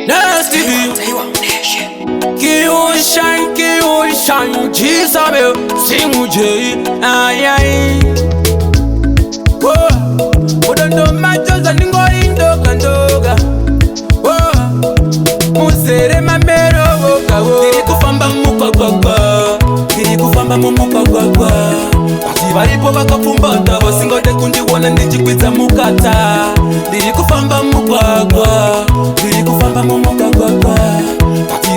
Nasty Ki on shine, Jisabel, sing J. Ay, ay. Whoa, Odondo matters and going doga. Whoa, Musere Mamero, Dirikufamba Mukaka, Dirikufamba Mukaka. Baripo bakafumbata basingote kundiwona ndichikwidza mukata Dirikufamba mugwagwa Dirikufamba mumugwagwa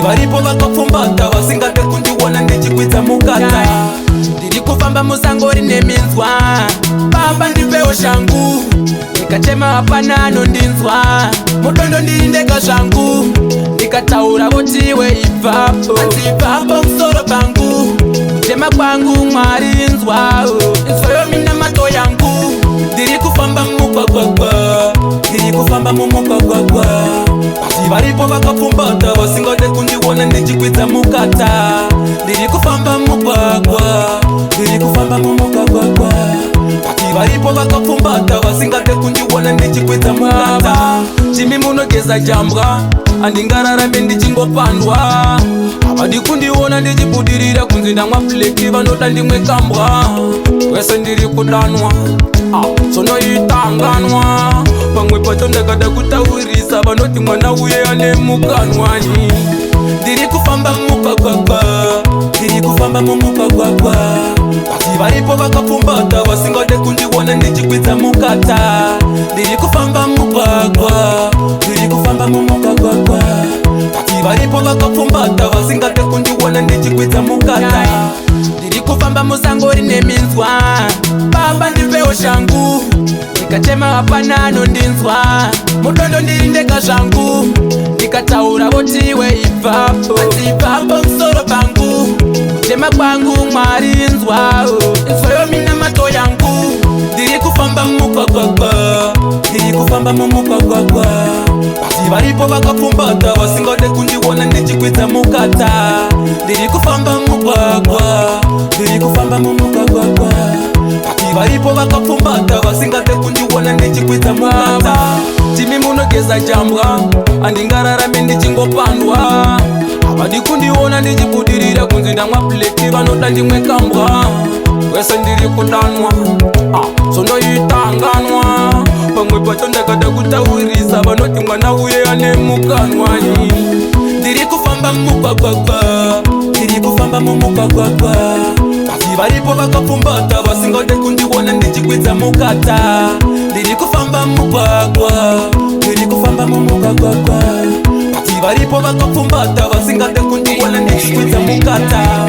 Baripo bakafumbata basingote kundiwona ndichikwidza mukata Dirikufamba musango rine minzwa Bamba ndipewo shangu Nikachema hapanano ndinzwa Mutondo ndirindeka shangu Nikataura votiwe ipapo Antipapo kusoro pangu Chema kwangu mwarinzwa Insoyo mina mato yangu Dirikufamba mugwagwagwa Dirikufamba mumugwagwagwa Basi baripo bakafumbata basingote kundiwona ndichikwidza mukata Dirikufamba mugwagwa Dirikufamba mumugwagwagwa Basi baripo bakafumbata basingote kundiwona ndichikwidza mukata Chimi munogeza jambwa Andingararambe ndichingopandwa Abadi kundiwona ndichibudirira kunzi ndamwa fleki vanoda ndimwe kambwa Wese ndiri kudanwa sonoitanganwa Pamwe pacho ndakada kutaurisa vanoti mwana uye ane mukanwani Dirikufamba mugwagwagwa Dirikufamba mumugwagwagwa Basi baripo bakafumbata basingode kundiwona ndichikwidza mukata Dirikufamba mugwagwa Dirikufamba mumugwagwagwa Basi baripo bakafumbata basingode kundiwona ndichikwidza mukata Dirikufamba musango rine minzwa Bamba ndipewo shangu Nikachema hapanano ndinzwa Mutondo ndirindeka shangu Nikataura votiwe ipapo Antipapo kusoro pangu Chema kwangu mwarinzwa Insoyo mina mato yangu Dirikufamba mugwagwagwa Dirikufamba mumugwagwagwa Basi baripo bakafumbata basingode kundiwona ndichikwidza mukata Dirikufamba mugwagwa Dirikufamba mumugwagwagwa Basi baripo bakafumbata basingode kundiwona ndichikwidza mukata Chimi munogeza jambwa Andingararambe ndichingopandwa Abadi kundiwona ndichibudirira kunzi ndamwa fleki vanoda ndimwe kambwa Wese ndiri kudanwa sonoitanganwa Pamwe pacho ndakada kutaurisa vanoti mwana uye ane mukanwani Dirikufamba mugwagwagwa Dirikufamba mumugwagwagwa Basi baripo bakafumbata basingode kundiwona ndichikwidza mukata Dirikufamba mugwagwa Dirikufamba mumugwagwagwa Basi baripo bakafumbata basingode kundiwona ndichikwidza mukata